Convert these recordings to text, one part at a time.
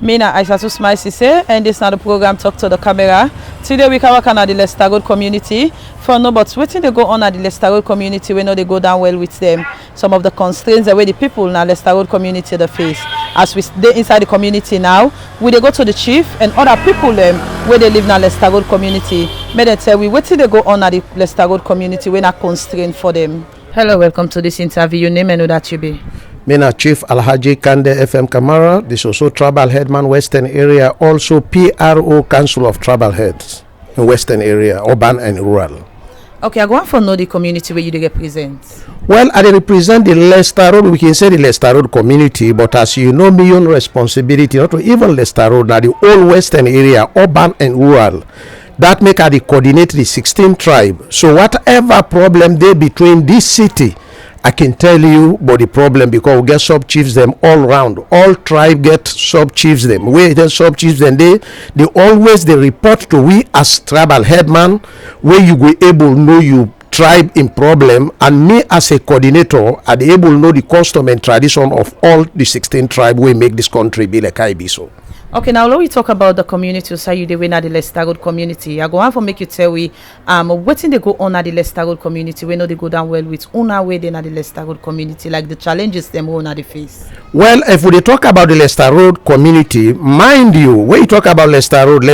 Me na Isatu smile Sesay, and this is the program Talk to the Camera. Today we can work on the Leicester Road community. For no, but waiting they go on at the Leicester Road community, we know they go down well with them. Some of the constraints the way the people in the Leicester Road community they face. As we stay inside the community now, we they go to the chief and other people where they live in the Leicester Road community. May they tell we waiting they go on at the Leicester Road community, we're not constrained for them. Hello, welcome to this interview. Your name and who that you be? Mina Chief Alhaji Kande FM Kamara, this also Tribal Headman Western Area, also PRO Council of Tribal Heads in Western Area, urban and rural. Okay, I go on for know the community where you represent. Well, I represent the Leicester Road, we can say the Leicester Road community, but as you know, me own responsibility, not to even Leicester Road, now the whole Western Area, urban and rural. That make I coordinate the 16 tribe. So whatever problem there between this city, I can tell you about the problem because we get sub chiefs them all round. All tribe get sub chiefs them. We get sub chiefs and they always they report to we as tribal headman where you go able know you tribe in problem, and me as a coordinator I be able know the custom and tradition of all the 16 tribe we make this country be like I be so. Okay, now when we talk about the community, so you the way at the Leicester Road community, I go on for make you tell we what thing they go on at the Leicester Road community, we know they go down well with una way then at the Leicester Road community, like the challenges them own at the face. Well, if we talk about the Leicester Road community, mind you, when you talk about Leicester Road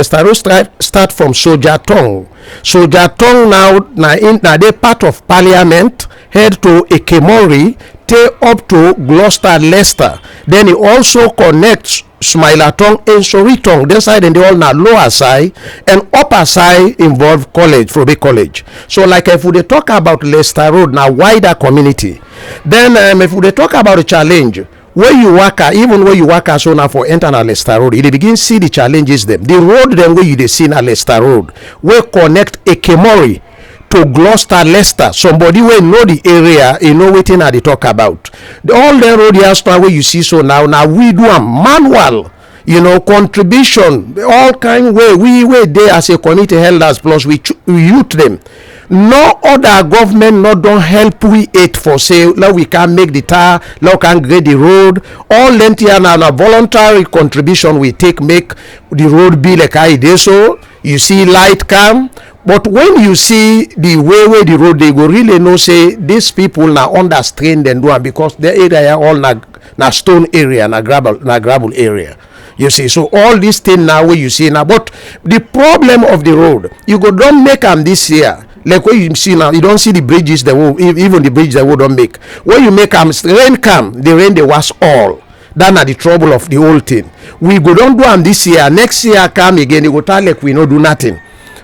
start from Soldier Tongue. Soldier Tongue now they part of Parliament, head to Ekemori, take up to Gloucester, Leicester. Then he also connects Smilaton and Soriton. This side and the all now lower side and upper side involve college, Frobe College. So like if we talk about Leicester Road now wider community, then if we talk about the challenge where you work even where you work as so now for internal Leicester Road, you begin see the challenges them. The road then where you see na Leicester Road where connect Ekemori to Gloucester, Leicester. Somebody will know the area, you know what they talk about. All the road here where you see so now we do a manual, contribution, all kind way we were there as a community elders plus we youth them. No other government not don't help we it for say now we can make the tar, now can grade the road. All length here now a voluntary contribution we take make the road be like I did so. You see light come. But when you see the way the road they go really know say these people now understand and do it because the area all na stone area na gravel area. You see, so all these things now where you see now, but the problem of the road you go don't make them this year. Like what you see now, you don't see the bridges that will even the bridge that will don't make. When you make them rain come, the rain they wash all. That are the trouble of the whole thing. We go don't do them this year. Next year come again, you go tell like we no do nothing.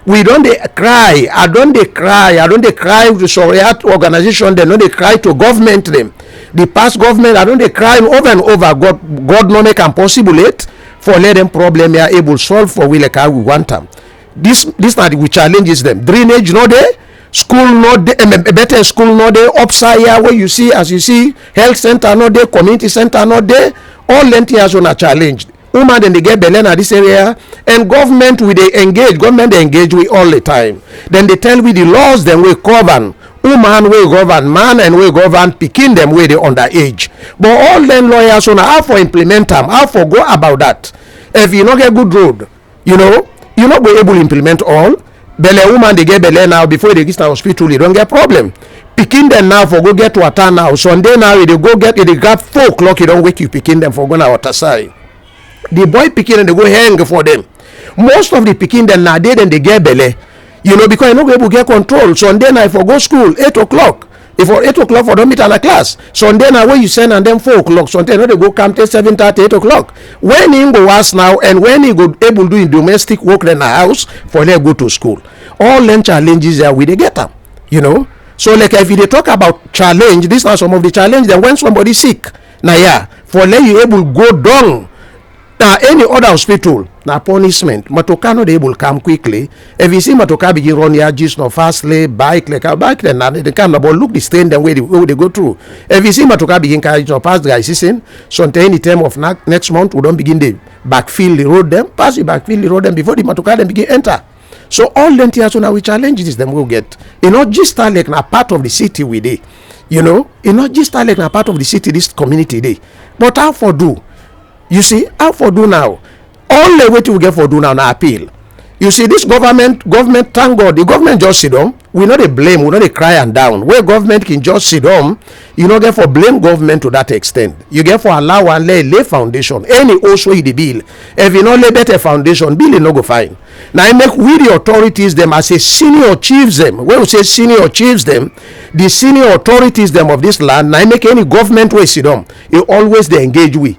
We don't they cry. I don't they cry to Soriat organization. They don't they cry to government them. The past government, I don't they cry over and over. God no make them possible it for let them problem they are able solve for we like how we want them. This not we challenges them. Drainage no there, school no there, better school no there. Upside here where you see as you see health center no there, community center no there. All length years on a challenge. Woman then they get Belena this area and government they engage we all the time. Then they tell we the laws then we govern. Woman we govern man and we govern picking them where they underage. But all them lawyers on how for implement them, how for go about that. If you not get good road, you not be able to implement all. Bele woman they get Bele now before they get to hospital, you don't get problem. Picking them now for go get water now. Sunday now they go get they grab 4 o'clock, you don't wake you picking them for go na water side. The boy picking and they go hang for them. Most of the picking them now they then they get belly. Because you not able to get control. Sunday night for go school 8 o'clock. If for 8 o'clock for don't meet at a class. Sunday night when you send and then 4 o'clock. Sunday night they go come till 7:30, 8 o'clock. When he go was now and when he go able doing domestic work in the house for them go to school. All them challenges there we they get them. So like if they talk about challenge, these are some of the challenge. Then when somebody sick, now yeah, for let you able go down. Now any other hospital na punishment. Matoka no they able come quickly. If you see Matoka begin run here just no fastly bike like a bike then they come about look the strain then where they go through. If you see Matoka begin carry no pass the season, so until any time of next month we don't begin the backfill the road them, pass the backfill the road them before the Matoka then begin enter. So all them things so now we challenges them will get. Not just start like na part of the city we dey. Not just start like na part of the city this community dey. But how for do? You see, how for do now? only wetin we get for do now na appeal. You see, this government, thank God, the government just sit down. We no dey blame, we no dey cry and down. Where government can just sit down, you no get for blame government to that extent. You get for allow and lay foundation. Any also the bill. If you no lay better foundation, bill is no go fine. Now I make we the authorities them as a senior chiefs them. When we say senior chiefs them, the senior authorities them of this land. Now I make any government way sit down, you always they engage we.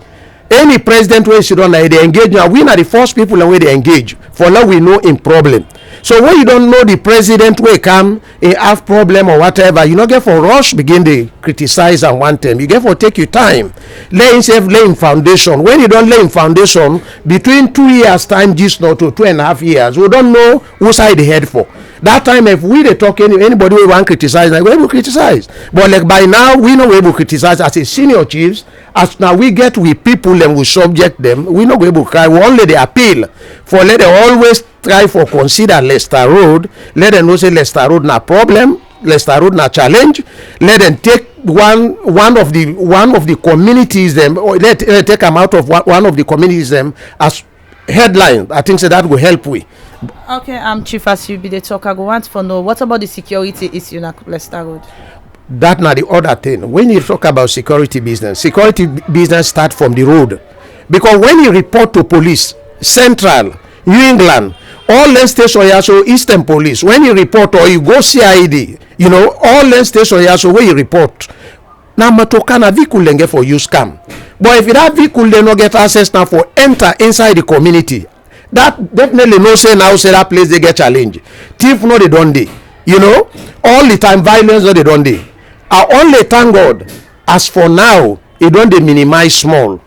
Any president wey sit down na dey engage now, we na the first people wey dey engage for now we know in problem. So when you don't know the president wey come in have problem or whatever, you no get for rush begin dey criticize am one time. You get for take your time, lay in foundation. When you don't lay in foundation, between 2 years time just now to 2.5 years, we don't know who side they head for. That time if we dey talk anybody we want criticize, like we able criticize. But like by now we know we able criticize as a senior chiefs. As now we get with people and we subject them, we not able to cry. We only the appeal for let them always try for consider Leicester Road. Let them know say Leicester Road na problem, Leicester Road na challenge. Let them take one of the communities them, or let take them out of one of the communities them as headline. I think so that will help we. Okay, Chief, as you be the talker, go want for know what about the security issue na Leicester Road? That na the other thing. When you talk about security business start from the road, because when you report to police, Central, New England, all lane station here, so Eastern Police, when you report or you go CID, you know, all lane station here, so when you report, now matokana vehicle then get for use scam. But if that vehicle they no get access now for enter inside the community, that definitely no say now say that place they get challenge. Thief no they don't dey, you know, all the time violence no they don't dey. I only thank God as for now it don't dey minimize small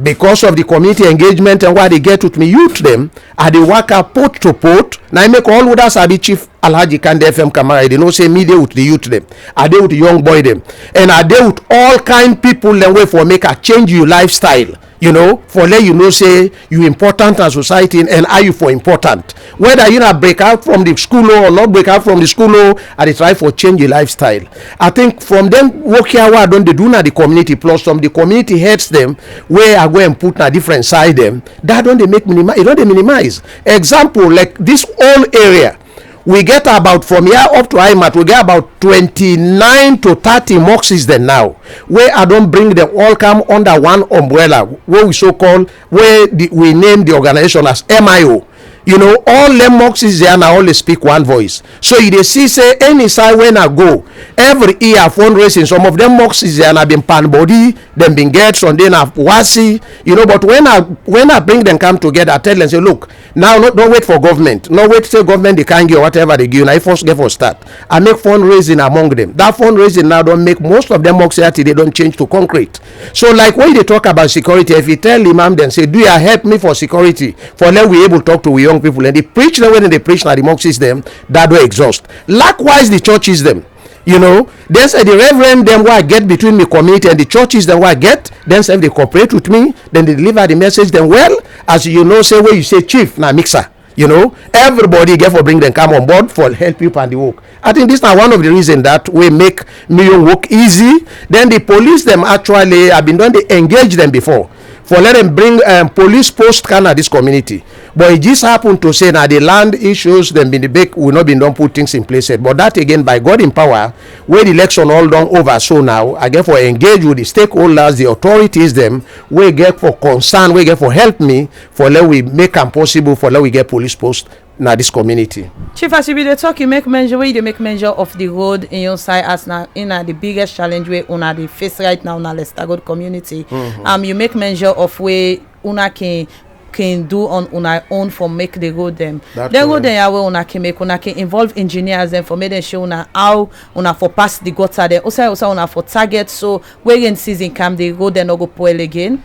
because of the community engagement and what they get with me youth them and they work out port to port. Now I make all others sabi Chief Alhaji Kande FM Kamara, they know say me dey with the youth them, are they with the young boy them, and are they with all kind people them way for make a change your lifestyle, you know, for let you know say you important as society and are you for important, whether you not break out from the school or not break out from the school and they try for change your lifestyle. I think from them work here what don't they do na the community plus some the community heads them where I go and put na different side them, that don't they make minimize, it don't they minimize. Example like this whole area, we get about from here up to IMAT, we get about 29 to 30 moxes then now, where I don't bring them all come under one umbrella, where we so called, we name the organization as MIO. You know, all them moxes there now only speak one voice. So you dey see say any side when I go, every year fundraising, some of them moxes there have been pan body, them been get some then have wasi, you know, but when I bring them come together, I tell them say, look, now don't wait for government, no wait say government they can't give whatever they give, now first get for start. I make fundraising among them. That fundraising now don't make most of them moxes they don't change to concrete. So like when they talk about security, if you tell Imam then say, do you help me for security, for let we able to talk to young people and they preach them when they preach now the moxes them that way exhaust. Likewise the churches them, you know, then say the reverend them what I get between the community and the churches them what I get, then say if they cooperate with me, then they deliver the message them well, as you know say where you say chief now mixer, you know, everybody get for bring them come on board for help you and the work. I think this is one of the reasons that we make million work easy. Then the police them actually have been done, they engage them before for let them bring police post kind of this community, but it just happened to say now the land issues them been the big will not be done put things in place yet. But that again by God in power, where the election all done over, so now I get for engage with the stakeholders, the authorities them, we get for concern, we get for help me for let we make them possible for let we get police post now this community. Chief, as you be the talk, you make measure where you make measure of the road in your side as now in the biggest challenge where una the face right now na Leicester Road community. You make measure of where una can do on una own for make the road them. The road them where una can make, una can involve engineers them for make them show una how una for pass the gutter there. Also una for target so where in season come the road then no go spoil again.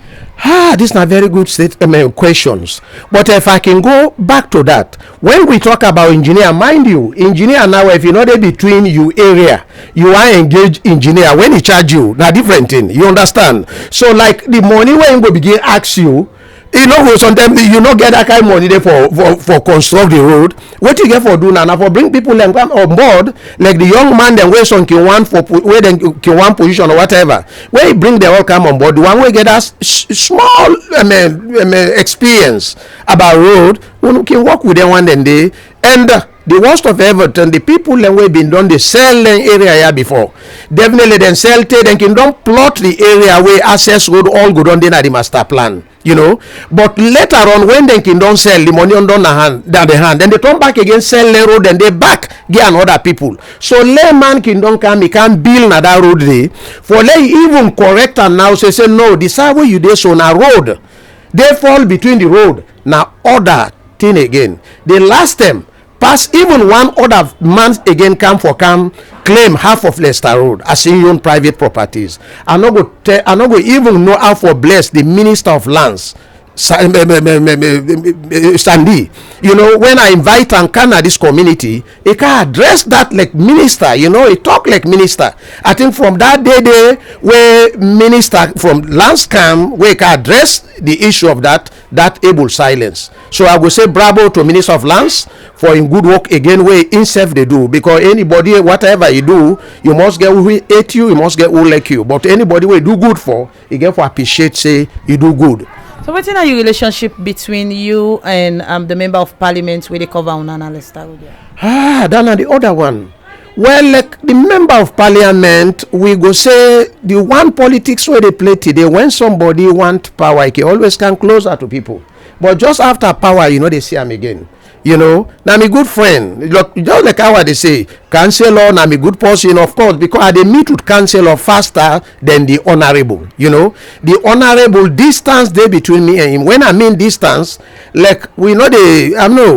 These are very good questions. But if I can go back to that, when we talk about engineer, mind you, engineer now, if you know they between you area, you are engaged engineer. When he charge you, na different thing. You understand? So like the money when we begin ask you you know, sometimes you no get that kind of money there for construct the road. What you get for do now for bring people and come on board, like the young man then wait on Q1 for where then Q1 position or whatever. Where you bring them all come on board, the one way get us small experience about road, we can work with them one day. And the worst of everything, the people then we been done the sell area here before. Definitely then sell te then can don't plot the area where access road all go down there at the master plan. You know, but later on when they can don't sell the money on down the hand, then they turn back again, sell the road, then they back get another people. So layman can don't come, he can't build another road there. For lay even correct and now say no, decide where you dey so na road. They fall between the road. Now other thing again. The last time pass even one other man again come claim half of Leicester Road as in own private properties. I no go even know how for bless the Minister of Lands Sandy. You know, when I invite and can this community, he can address that like minister. You know, he talk like minister. I think from that day where minister from lands come, we can address the issue of that able silence. So I will say bravo to Minister of Lands for in good work again where himself they do, because anybody whatever you do, you must get who hate you, you must get who like you. But anybody we do good for, you get for appreciate say you do good. So what's in your relationship between you and the member of parliament where they cover on Leicester Road? That's the other one. Well, like the member of parliament, we go say the one politics where they play today, when somebody want power, he always come closer to people. But just after power, you know, they see him again. You know, now me good friend, look, just like how they say, councillor, now me good person, of course, because they meet with councillor faster than the honorable. You know, the honorable distance there between me and him. When I mean distance, like we know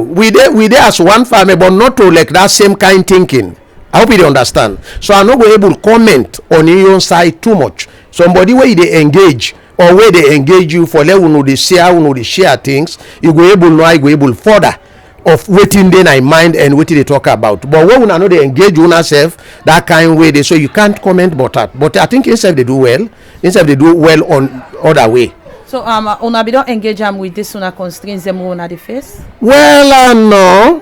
we there as one family, but not to like that same kind thinking. I hope you understand. So I'm not able to comment on your own side too much. Somebody where they engage or where they engage you for let you know they share things, you go able further of waiting then I mind and what they talk about. But when we know they engage yourself that kind way, so you can't comment about that. But I think instead they do well on other way. So una be don't engage them with this una constraints them on the face? Well, no,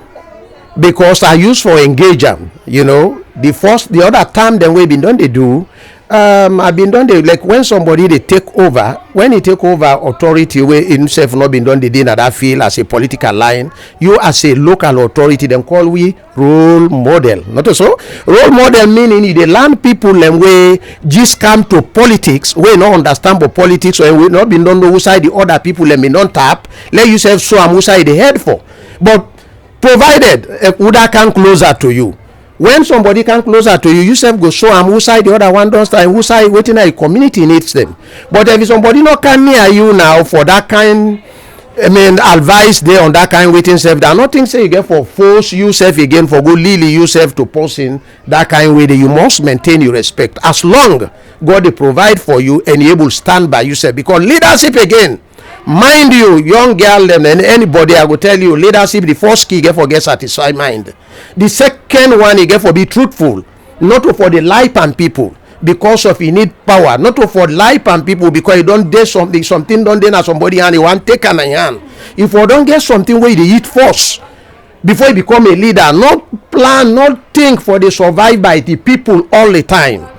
because I use for engage them. You know, the other time then we been done they do. I've been done like when somebody they take over, when he take over authority where himself not been done the day that feel as a political line, you as a local authority then call we role model. Not so role model meaning they learn people them way just come to politics we not understand but politics or we not been done know who side the other people them don't tap let yourself show am who side the head for. But provided Uda come closer to you. When somebody come closer to you, yourself go show them who side the other one don't stand, who side waiting a community needs them. But if somebody not come near you now for that kind, advice there on that kind waiting self, that nothing say you get for force yourself again for go lily yourself to person that kind way that you must maintain your respect. As long God they provide for you and you able stand by yourself, because leadership again. Mind you, young girl and anybody, I will tell you, leadership, the first key get for get satisfied mind. The second one, you get for be truthful, not for the life and people, because of you need power, not for life and people because you don't do something don't do somebody and you want take an hand. If you don't get something where you eat first, before you become a leader, not plan, not think for the survive by the people all the time.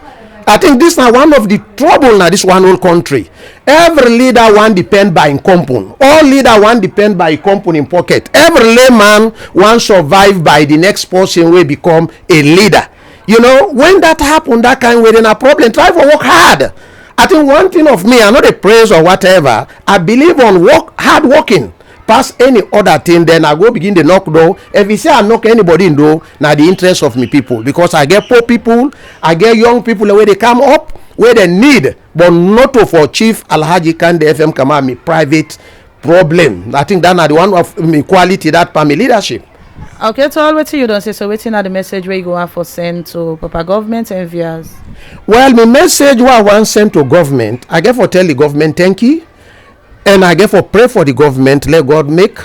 I think this is one of the trouble in this one whole country. Every leader want depend by in company. All leader want depend by company in pocket. Every layman want survive by the next person will become a leader. You know, when that happen, that kind of then a problem. Try to work hard. I think one thing of me, I know the praise or whatever. I believe on hard working. Pass any other thing, then I go begin the knock door. If you say I knock anybody in door, now the interest of me people, because I get poor people, I get young people where they come up where they need, but not to for Chief Alhaji Kande FM come me private problem. I think that na the one of me quality that for me leadership. Okay, so all what you don't say, so waiting at the message where you go out for send to Papa government and viewers. Well, my message what I want send to government, I get for tell the government thank you. And I get for pray for the government, let God make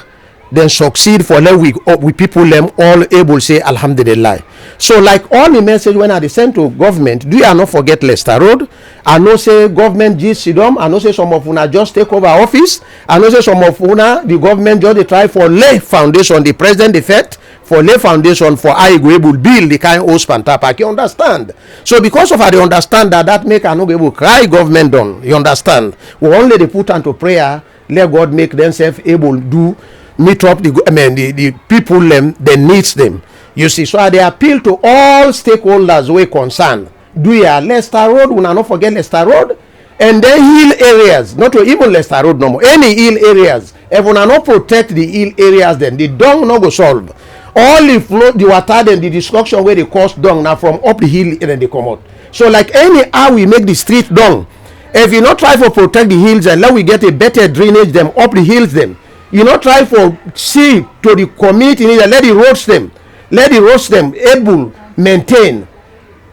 them succeed for let we people them all able say alhamdulillah. So like all the message when I send to government, do you not forget Leicester Road? I know say government just sit down. I know say some of una just take over office. I know say some of una the government just dey try for lay foundation, the president effect for lay foundation for how e go able build the kind host pantapa. You understand? So because of I dey understand that make I no go able cry government down. You understand? We only dey put into prayer. Let God make themselves able do meet up the people them needs them. You see, so I dey appeal to all stakeholders wey concerned. Do ya Leicester Road? Una not forget Leicester Road, and then hill areas. Not to even Leicester Road no more. Any hill areas. If una not protect the hill areas, then the dung no go solve. All the flow, the water, then the destruction where they cause dung now from up the hill and then they come out. So like any how we make the street dung. If you not try for protect the hills and let we get a better drainage them up the hills them. You not try for see to the community and let the roads them able maintain,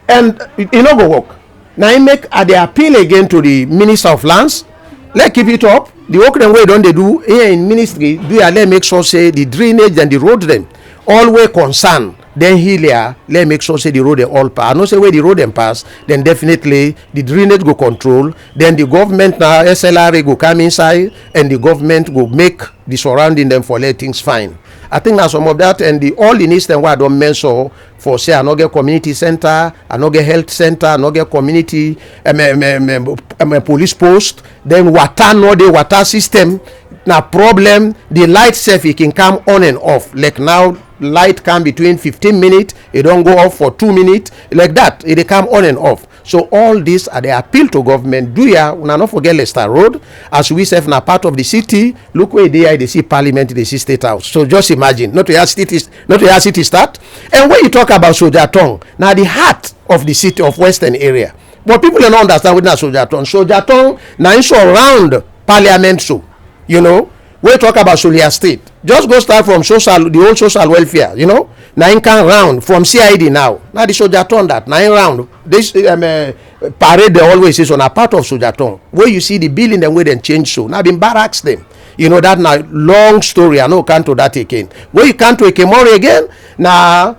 and it no go work. Now I make the appeal again to the Minister of Lands. Let keep it up. The work them way don't they do here in ministry. Do ya let make sure say the drainage and the road them always concern. Then here let make sure say the road they all pass. I know say where the road them pass, then definitely the drainage go control. Then the government now SLRA go come inside and the government go make the surrounding them for let things fine. I think now some of that and the all the needs them what I don't mention for say I no get community center, I no get health center, I no get community police post, then water no the water system. Now problem the light self it can come on and off. Like now light come between 15 minutes, it don't go off for 2 minutes, like that it come on and off. So all this are the appeal to government. Do ya una not forget Leicester Road as we self na part of the city. Look where they see parliament, they see state house. So just imagine not to your city start. And when you talk about Soldier Tongue, now the heart of the city of Western area, but people don't understand what that Soldier Tongue. Soldier Tongue now it's around parliament. So you know we talk about Solia State. Just go start from the old social welfare, you know. Now in can round from CID now. Now the Soldier Tongue that 9 round. This parade they always is on a part of Soldier Tongue. Where you see the building them where they change so. Now been barracks them. You know that now long story. I know can't to that again. Where you can't to Ekemori again. Now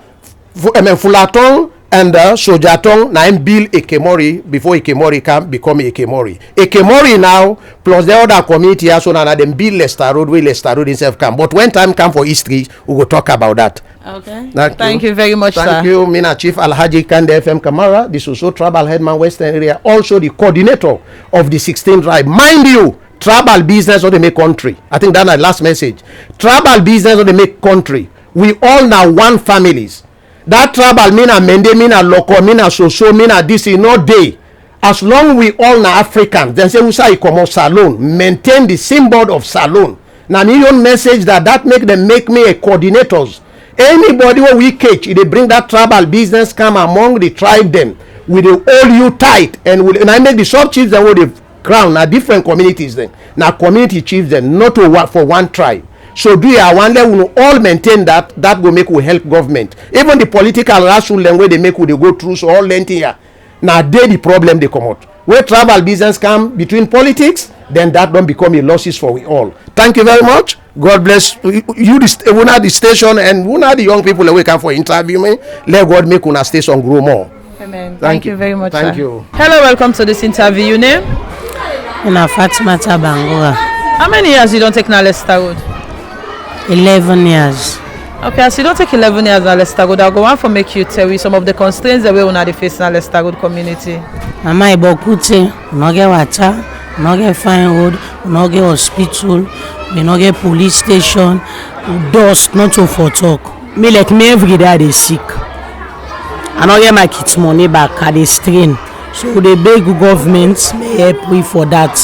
Fulaton and Soldier Tongue now build Ekemori before Ekemori can become Ekemori. Ekemori now plus the other community also now them build Leicester Road where Leicester Road itself come. But when time come for history, we will talk about that. Okay. Thank you very much, Thank sir. you, Mina Chief Alhaji Kande FM Kamara, the Soso Tribal Headman Western Area, also the coordinator of the 16th tribe. Mind you, tribal business or they make country. I think that's my last message. Tribal business or they make country. We all now one families. That tribal mina mende, mina loco, mina soso, mina this is no day. As long we all now Africans, then say we say come out salon, maintain the symbol of salon. Now me own message that make them make me a coordinators. Anybody where we catch, they bring that tribal business come among the tribe them. We will hold you tight and I make the sub chiefs and the crown now different communities then. Now community chiefs then not to work for one tribe. So do you one level we all maintain that will make we help government. Even the political rational them where they make we they go through so all length here. Now they the problem they come out. Where tribal business come between politics, then that don't become a losses for we all. Thank you very much. God bless you. Una the station and una the young people that we come for interview me. Let God make una station grow more. Amen. Thank you very much. Thank sir. you. Hello, welcome to this interview. Your name? Una Fatima Tabangura. How many years you don't take na Leicester Road? 11 years. Okay, as you don't take 11 years na Leicester Road, I go on for make you tell me some of the constraints that we una dey face na Leicester Road community. Mama Ibokute, no get water, no get fine road, no get hospital, we no get police station, dust, not so for talk. Me like me every day I dey sick. I no get my kids money back, I dey strain. So they beg government may help we for that.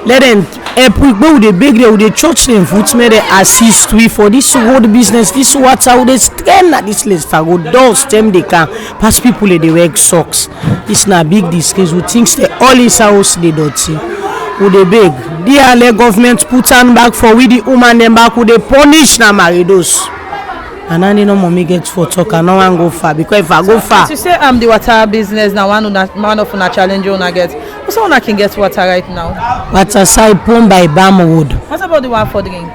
Let them help we go with the big day with the church them foot may they assist we for this road business, this water with the strain at this Leicester Road. Dust them they can pass people they wear socks. It's not big disgrace. We think they all is house they dirty. With the big dear government put on back for we the woman them back with the punish na maridos. And I no mommy get for talk. I no one go far because if I go far. You say the water business now one of una challenge una get. Who one can get water right now? Water side pump by Bam Road. What about the one for drink?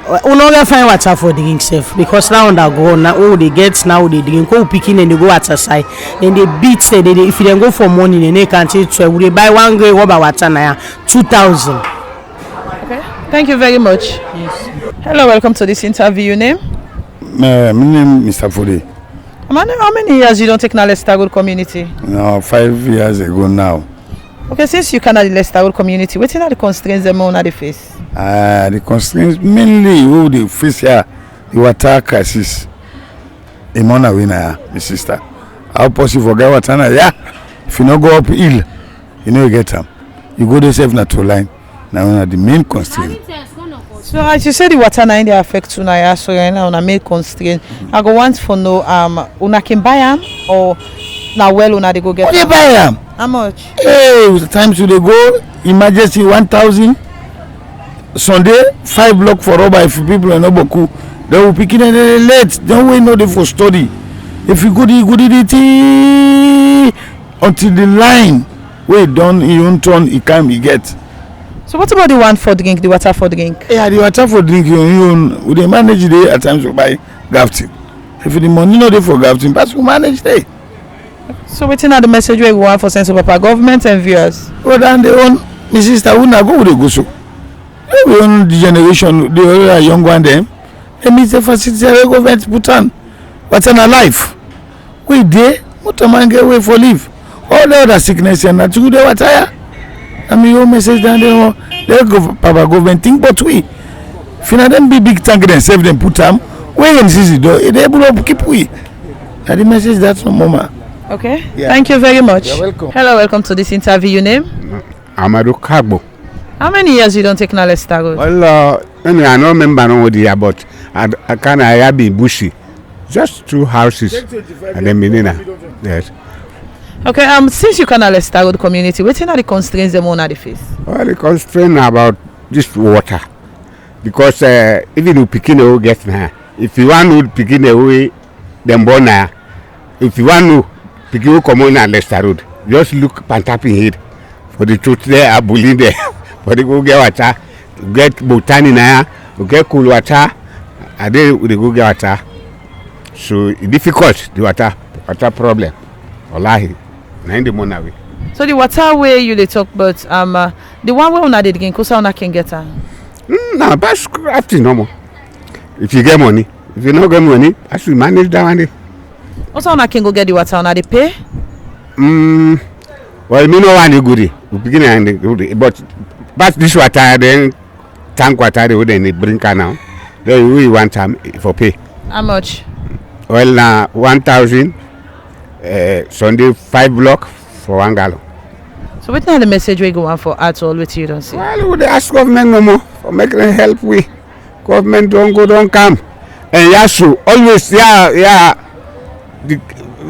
We no get find water for drink sef because now underground now all they get now they drink go picking and they go outside then they beat say they if they go for money then they can't take 12 they buy 1 grade rubber water now 2,000. Okay, thank you very much. Yes. Hello, welcome to this interview. Your name? My name is Mr. Fode. How many years you don't take na Leicester Road community? No, 5 years ago now. Okay, since you can at the Leicester Road community, what are the constraints them on the face? The constraints mainly who the face here, the water crisis. A man away now, my sister. How possible for get water now? Yeah, if you not go up hill, you know you get them. You go there safe na to line. Now the main constraint. So as you say the water na in the affect una ya so na una main constraint. I go want for know una can buy am or na well una dey go get. What you buy am? How much? Hey, times you dey go emergency 1,000. Sunday 5 block for rubber if people are not boku. They will pick it and late. Don't wait no day for study. If you go the until the line where done you own turn it can be get. So what about the one for drink, the water for drink? Yeah, the water for drink you own. We dey manage it at times we buy grafting. If the money no dey for grafting, but we manage it. So waiting at the message where we want for sense of Papa government and viewers. Well then they own my sister who na go with the go so. We own the generation the other young one them. They meet the facility the government put on. What's in our life? We dey motor man get way for live. All the other sickness and that you dey water. I mean your message down there they go Papa government think but we. If you them be big tank and save them put them. We can see it they able to keep we. That the message that's no mama. Okay. Yeah. Thank you very much. You're welcome. Hello, welcome to this interview. Your name? Amadou Kagbo. How many years you don't take na Leicester Road? Well, I don't remember no the year, but I have been bushy. Just 2 houses and then Menina. Yes. Okay, since you can na Leicester Road community, what are the constraints them on the face? Well, the constraint about this water. Because even you picking away get now. If you want to picking away them born now. If you want to picking come on na Leicester Road, just look Pantapping Head. For the truth there, I believe there. For the go get water, get botany now, get cool water, and then we go get water. So it's difficult the water problem. Wallahi, na in the money. So the water where you dey talk about the one where una dey drink, kosa una can get am. No, that's crafty no more. If you get money, if you not get money, I should manage that one day. Also una can go get the water una dey pay. Well, me no want the goodie. We begin and the goodie, but this water then tank water they would then bring can now. Then we want time for pay. How much? Well, now 1,000. Sunday 5 block for 1 gallon. So what now the message we go on for at all with you don't see? Well, we ask government no more for making help. We government don't come. And Yasu always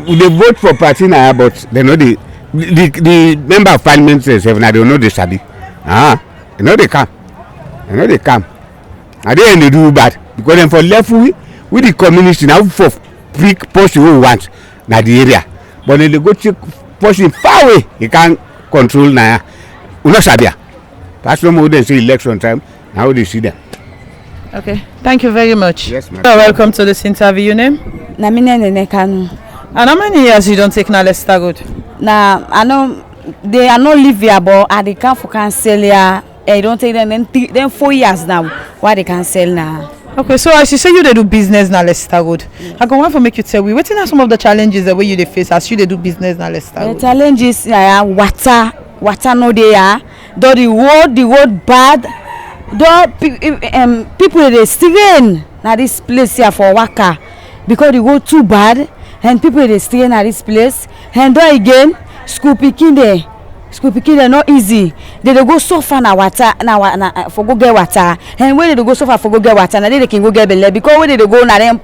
they vote for party now, but they know the member of parliament says they don't know they sabi. They know they come. And they do bad because then for left we the community now for pick post who want na the area, but then they go check pushing far away. You can't control now. Una sabia. That's no more than say election time. Now they see them. Okay, thank you very much. Yes, ma'am. So welcome to this interview. Your name? Na me nene kanu. And how many years you don't take na Leicester Road? Na I know they are not live here, but I they come for cancel here. I don't take them then 4 years now. Why they cancel now? Okay, so as you say you dey do business na Leicester Road, I go want to make you tell me wetin are some of the challenges that way you dey face as you dey do business na Leicester Road? The challenges water no dey though the road bad, though people dey strain na this place here for waka because the road too bad and people dey strain na this place and though again school pikin dey not easy. They go suffer na water na for go get water, and when they go suffer for go get water na they can go get belle because when they go na them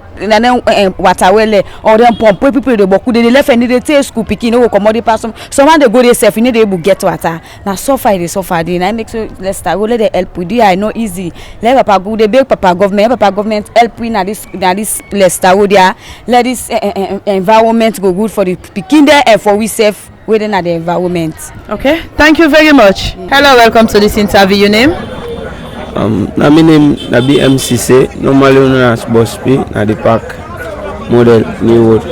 water well or them pump people dey boku they left and they take school pikin no go comot the pass someone dey go dey sef you no dey able get water na suffer dey na make so Leicester go let them help with it. I no easy let Papa go dey beg Papa government help we na this Leicester go there let this environment go good for the pikin there and for we sef within the environment. Okay, thank you very much. Hello, welcome to this interview. Your name? Na my name na Sesay, normally known as Boss P, na the park model New Road.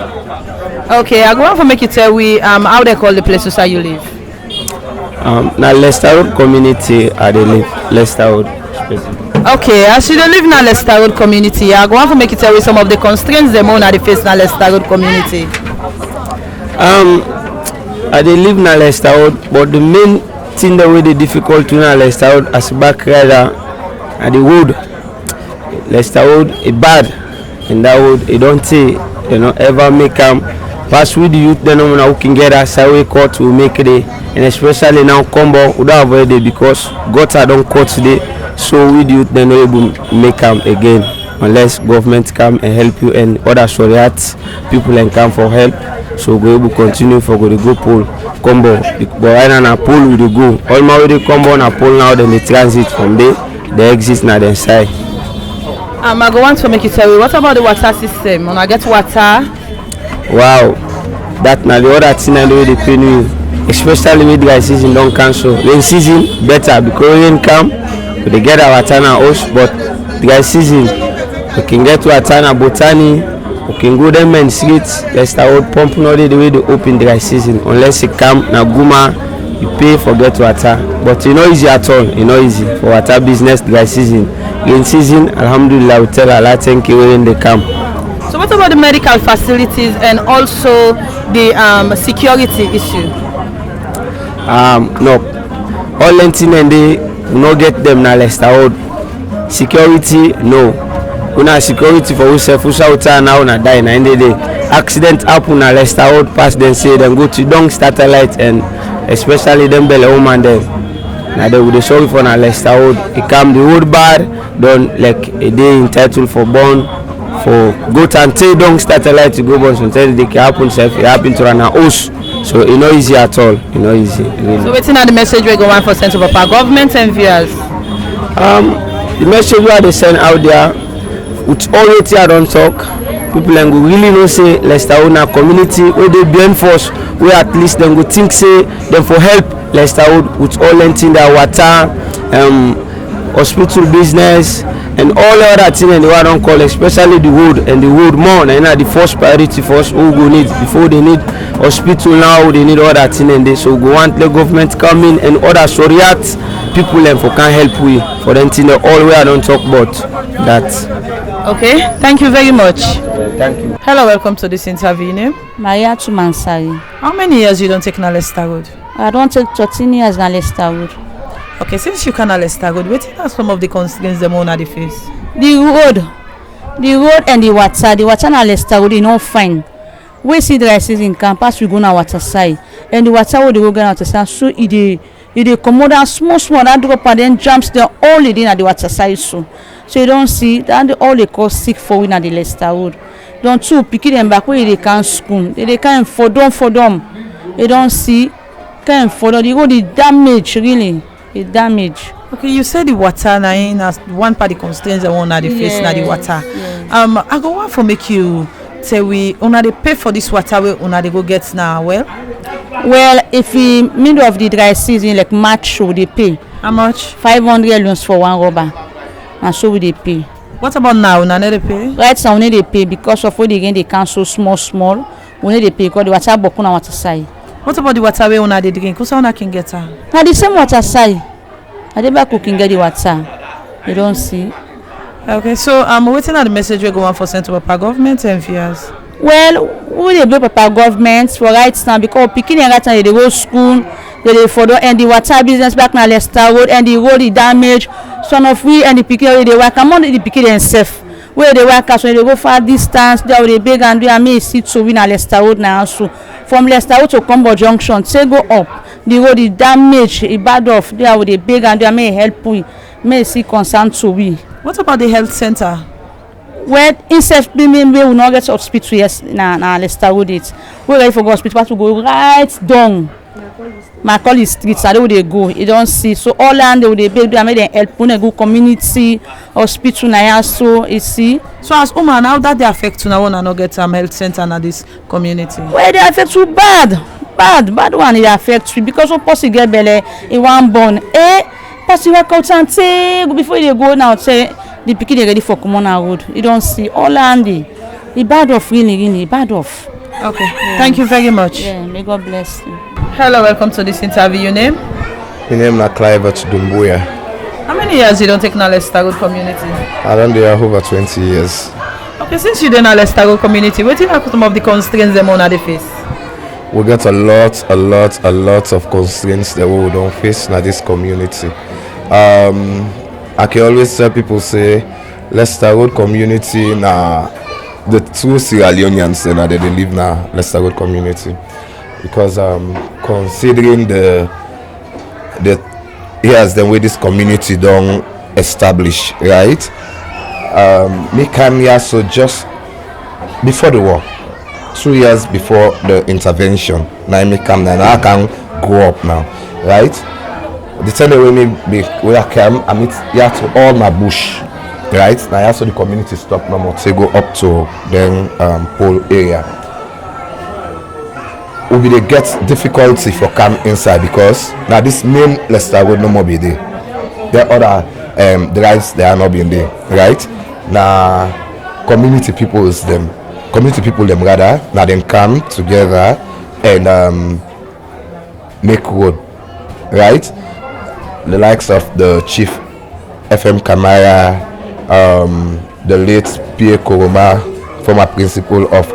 Okay, I go on for make you tell we how they call the place where you live. Na Leicester Road community I dey live, Leicester Road. Okay, as you dey live na Leicester Road community, I go on for make you tell we some of the constraints them on at the face na Leicester Road community. I dey live na Leicester Road, but the main thing that wey dey difficult to na Leicester Road as back rider na the road. Leicester Road e bad, and that road e don tey, ever make am pass with the youth dem who can get that sideway cut will make it, and especially now combo we don't avoid it because gutter don cut today, so with the youth dem no able make am again unless government come and help you and other Shoriat people and come for help. So we will continue for the go pole combo, but right now na pole we dey go. All my way dey combo na pole now, then they transit from there, they exit na the side. I go want to make you tell me what about the water system? When I get water. Wow, that na the other thing I know dey pain me, especially with dry season don cancel. Rain season better because rain come, we dey get our water na house, but dry season we can get water na Botany, we can go them main street. Leicester Road pump no dey the way they open dry season unless it come na Guma, you pay for get water, but e no easy at all. E no easy for water business dry season. Rain season, alhamdulillah, we tell Allah thank you when they come. So what about the medical facilities and also the security issue? No, all anything and they no get them na Leicester Road. Security, no. Una security for yourself, who's out now na die na end of the day. Accident happen na Leicester Road, pass them say them go to Dong Satellite, and especially them Belle woman there. Now they would sorry for na Leicester Road. It come the road bad, done like a day entitled for born. For goat and tay Dong Satellite to go born, so tell they can happen self, it happen to run a house. So it's not easy at all. It's not easy. Really. So waiting at the message we go on for Central Papa government and viewers. The message we they send out there, with all it here don't talk, people and go really know say Leicester Road na community where they be enforced, where at least them go think say them for help Leicester Road with all anything that water, hospital business and all other things and the one don't call, especially the road and the road more. And the first priority for us who go need before they need hospital now, they need other things and they so go want the government come in and other Shoriat people and for can help we for them thing all way I don't talk about that. Okay, thank you very much. Thank you. Hello, welcome to this interview. Name? Maria Tumansari. How many years you don't take na Leicester Road? I don't take 13 years na Leicester Road. Okay, since you can na Leicester Road, what are some of the constraints them on at the face? The road and the water na Leicester Road is not fine. We see dry season come pass we go na water side, and the water wey dey go get na water side, so it dey comot down small that drop and then jumps down all the day na the water side so you don see that all dey cause sick for we na the Leicester Road. Don two pikin dem back wey dey can school, they dey kind for them. You don see kind for the road dey damage really. It damage. Okay, you said the water na in as one part of the constraints that one at the face na the water. Yes. I go want for make you say we una dey pay for this water we una dey go get now. Well, if in middle of the dry season like March we dey pay. How much? 500 loans for one rubber. And so we dey pay. What about now? Una no dey pay? Right now we no dey pay because of what they gain they cancel small. We no dey pay because the water boku na water side. What about the water we una dey drink? Who's una can get her? Na the same water side. I dey back cooking get the water. You don't see. Okay, so I'm waiting at the message we go on for Central Papa government and viewers. Well, we dey blame Papa government for right now because pikin right now they go school, they dey for and the water business back na Leicester Road and the road is damaged. Some of we and the pikin they work among the pikin themselves. Where they work so they go far distance, they dey beg and do and me sit to win na Leicester Road now so. From Leicester Road to Combo Junction, say go up. The road is damaged, it bad off. There with the big and there may help we, may see concern to we. What about the health center? Well, instead we will not get hospital yes na Leicester Road it. We ready for go hospital to go right down. Macaulay Street, so they would go. You don't see. So all land they would beg them, make them help on a good community hospital na so you see. So as woman, how that they affect you now and not get health center na this community? Well, they affect you bad one. It affect you because of course you get belle in one born. Pass you work out and say before you go now say the pikin dey ready for Commoner Road. You don't see all handy. The bad off really bad off. Okay. Yeah. Thank you very much. Yeah, may God bless you. Hello, welcome to this interview. Your name? My name is Clive Dumbuya. How many years you don't take in Leicester Road community? I don't do over 20 years. Okay, since you don't in Leicester Road community, what do you have some of the constraints them on the face? We get a lot of constraints that we don't face in this community. I can always tell people say Leicester Road community na the true Sierra Leoneans that they live na Leicester Road community, because considering the years the way this community don't establish, right? Me came here so just before the war, 2 years before the intervention. Now me come now, I can grow up now, right? The time when I came, I meet here to all my bush, right? Now also the community stop no more to go up to then pole area. We will get difficulty for come inside because now this main Leicester Road no more be there. The other drives they are not being there, right? Now community people them rather now then come together and make road, right? The likes of the chief FM Kamara, the late Pierre Koroma, former principal of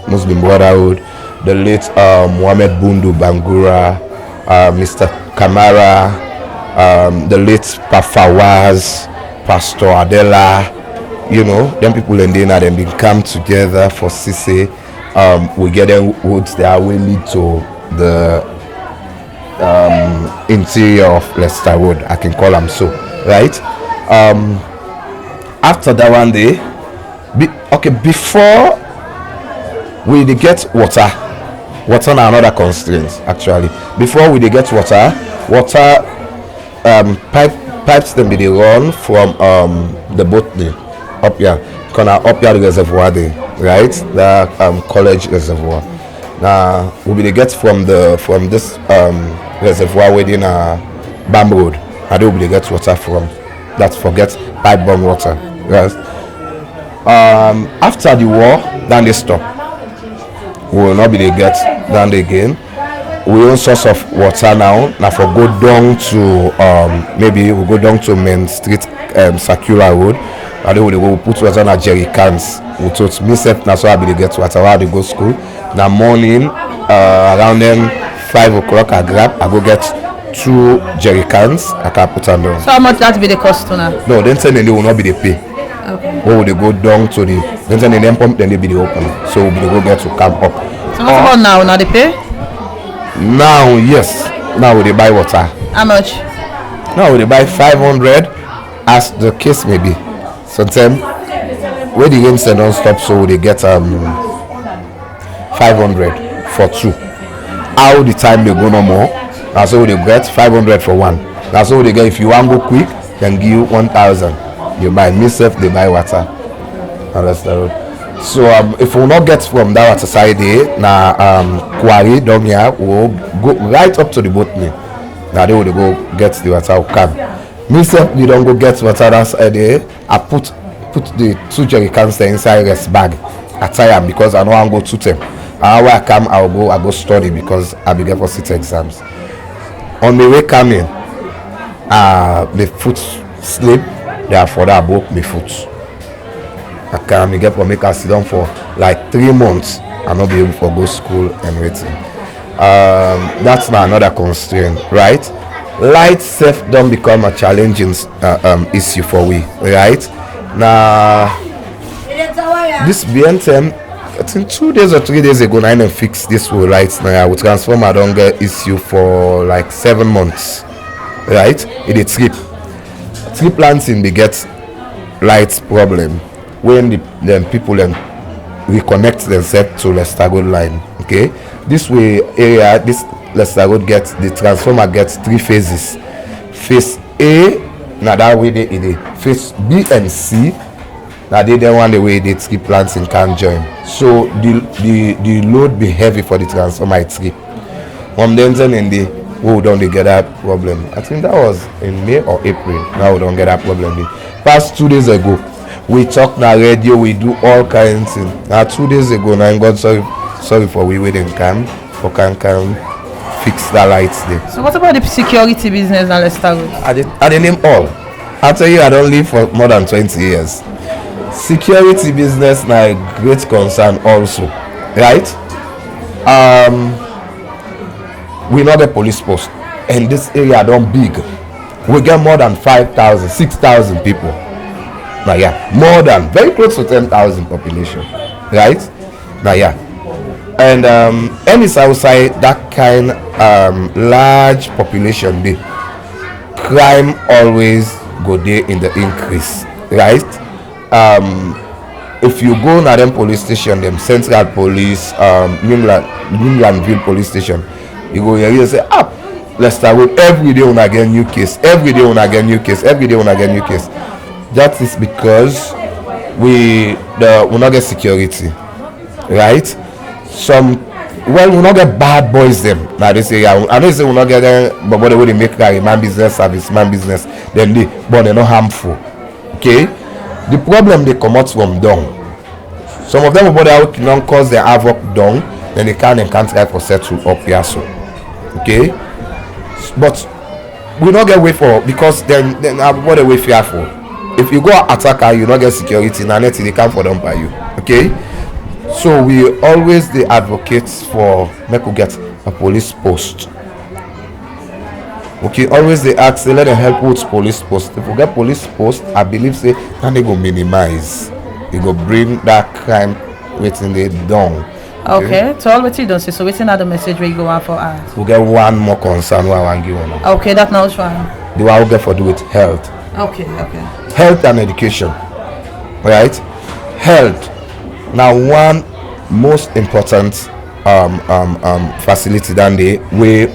Muslim Brotherhood, the late Mohammed Bundu Bangura, Mr. Kamara, the late Pafawaz, Pastor Adela, them people in there then been come together for Sesay. We get them roads that will lead to the interior of Leicester Road, I can call them so, right? After that one day, before we get water na another constraint actually. Before we get water pipes them be run from the boat there up here, up here the reservoir there, right? The college reservoir. Now we will get from this reservoir within Bam Road. I don't really get water from that. Forget pipe bomb water. Right? After the war, then they stop. We will not be able to get down again. We own source of water now. Now for go down to maybe we go down to Main Street Circular Road. And then we will put water in jerry cans. We told myself now so I be able to get water while they go school. Now morning around then 5 o'clock I go get 2 jerry cans. I can put them down. So how much that be the cost now? No, then say they will not be the pay. Okay. Or will they go down to the then say they pump, then they be the open. So we go get to camp up. So what about now? Now they pay? Now yes. Now they buy water. How much? Now they buy 500 as the case may be. Sometimes where the game say don't stop, so they get 500 for 2. How the time they go no more, that's how they get 500 for 1. That's how they get. If you want to go quick, then give you 1,000. You buy myself, they buy water. And that's the road. So if we not get from that water side there, now quarry down here, we'll go right up to the boat name. Now they will go get the water. Come. Myself, you don't go get water that side there. I put the 2 jerry cans inside this bag. I tie them because I know I'm going to them. And when I come, I go study because I'll be there for 6 exams. On the way coming, the foot slip. Therefore, I broke my foot. I can't get for make I sit down for like 3 months and not be able to go to school and waiting. That's now another constraint, right? Light self don't become a challenging issue for we, right? Now this BNTM, I think 2 days or 3 days ago, I fixed this with lights. Now we transform I don't get issue for like 7 months, right? It is tree planting they get lights problem when the people then reconnect themselves to Leicester Road line. Okay, this way area this Leicester Road gets the transformer gets 3 phases. Phase A, now that way they phase B and C. Now they don't want the way the tree planting can join. So the load be heavy for the transformer tree. From then in the we don't get that problem. I think that was in May or April. Now we don't get that problem. Past 2 days ago, we talk na radio, we do all kinds of things. Now 2 days ago, now God sorry for we waiting can fix the lights there. So what about the security business in Leicester Road? I didn't name all. I tell you, I don't live for more than 20 years. Security business na a great concern also, right? We not get police post, and this area don't big. We get more than 5,000, 6,000 people. Now yeah, more than very close to 10,000 population, right? Now yeah, and any outside that kind large population, the crime always go there in the increase, right? If you go na them police station, them Central Police, Newlandville Police Station, you go here, you say, Leicester Road, every day when I get new case, every day when I get new case, every day when I get new case. That is because we not get security, right? We not get bad boys them. Now they say, I know say we not get them, but the way they make like man business, serviceman business, then but they're not harmful. Okay? The problem they come out from down. Some of them about out don't cause their havoc down, then they can't try for settle up here so. Okay? But we not get way for because then what the way fearful. If you go attacker, you not get security, now they come for them by you. Okay? So we always the advocates for make we get a police post. Okay, always they ask, they let them help with police post. If we get police post, I believe say then they go minimize. They go bring that crime waiting they down. Okay, so all what you don't say, so waiting at the message where you go out for us. We get one more concern where I want to give on. Okay, that now is fine. The one we get for do with health. Okay. Health and education. Right? Health. Now one most important facility than the way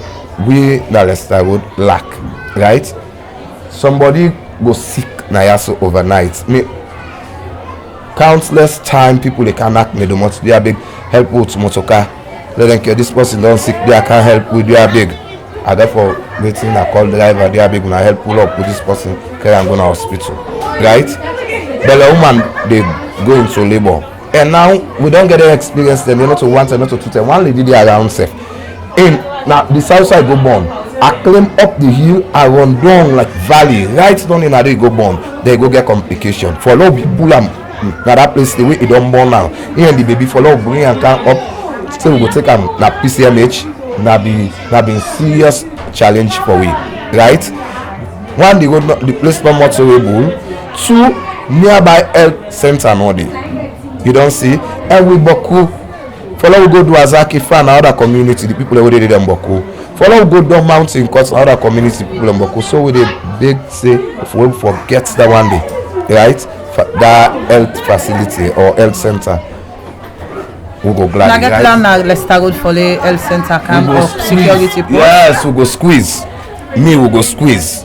we na Leicester would lack, right? Somebody go sick na yaso overnight. Me countless time people they can act me the most they are big help with motoka. Let them care this person don't sick they can't help with they are big. I therefore waiting I call driver they are big when I help pull up with this person carry and go to hospital, right? But the woman they go into labor. And now we don't get the experience them, not to one time, not to two time. One lady there around safe. In now the south side go born. I climb up the hill, I run down like valley, right down in they go born. They go get complication. For love pull them now that place the way it don't born now. Here and the baby for love bring and come up. Still we go take them na PCMH. Na be serious challenge for we, right? One the place not much available. Two nearby health center no dey. You don't see, and we boku follow we go do Azaki for another community, the people that we did them boku follow we go down mountain cause another community people in boku. So we did big say if we forget that one day, right? That health facility or health center we go glad. Now get plan na Leicester Road for the health center camp of security post. Yes, we go squeeze. We go squeeze.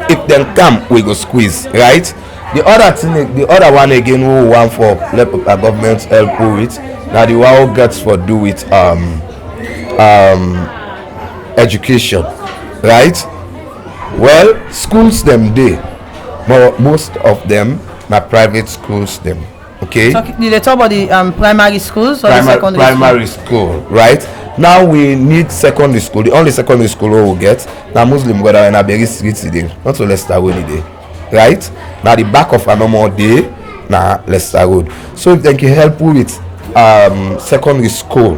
If them come, we go squeeze, right? The other thing, the other one again we want for let government help with now the one who gets for do with education, right? Well, schools them dey, but most of them na private schools them. Okay. So did they talk about the primary schools or the secondary primary school, right? Now we need secondary school. The only secondary school we will get now Muslim brother and a very street today, not to Leicester Road day, right? Now the back of a normal day, now Leicester Road. So if they can help with secondary school,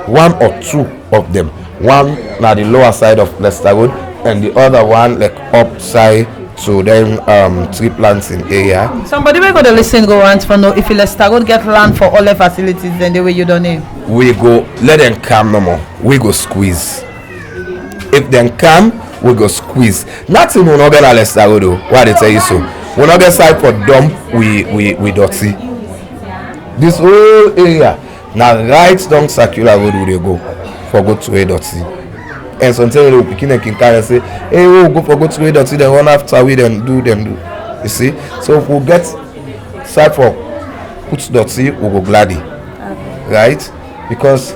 one or two of them, one now the lower side of Leicester Road, and the other one like upside. So then tree planting area. Somebody will go to listen go and for know if Leicester Road get land for all the facilities then the way you don't name. We go let them come no more. We go squeeze. If them come, we go squeeze. Nothing will not get a Leicester Road though. Why they tell you so? We not get side for dump we dirty. This whole area now right down circular road we they go for go to a dirty. And sometimes we begin and can say, hey, we'll go for go to way dirty, then run after we then do. You see? So if we get side for put dirty, we go gladly. Right? Because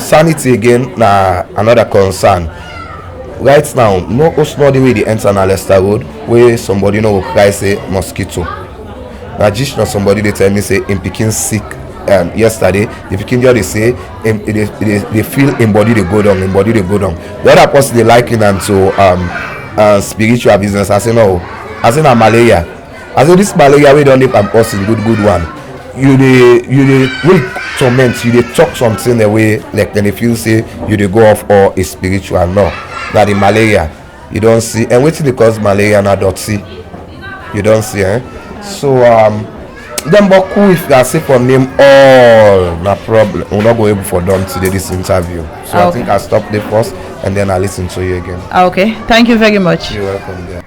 sanity again na another concern. right now no the way they enter na Leicester Road where somebody no go cry say mosquito. Na just na somebody they tell me say him pikin sick yesterday. The pikin just dey say they feel him body dey go down, The other person they liken am to spiritual business. I say no. I say na malaria. I say this malaria we don't need am person good one. You dey torment, you dey talk something the way like then they feel say you dey go off or is spiritual. No, na the malaria you don't see. And wetin dey cause malaria na dirty. You don't see, So them boku if I say for name all na problem. We're not go able for done today this interview. So I think I'll stop there first and then I'll listen to you again. Okay, thank you very much. You're welcome there.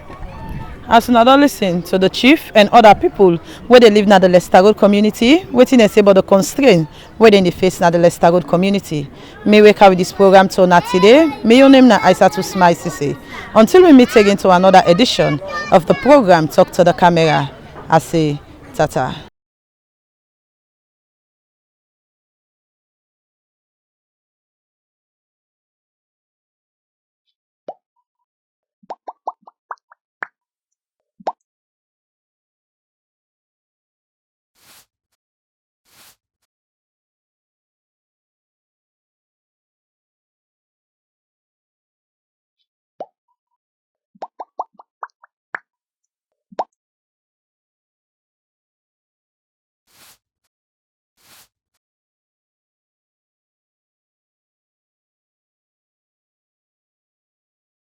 As una don listen to the chief and other people where they live na the Leicester Road community, wetin they say about the constraint where they face na the Leicester Road community. May we carry this program to una today. May your name na Isatu Sesay. Until we meet again to another edition of the program Talk to the Camera, I say tata.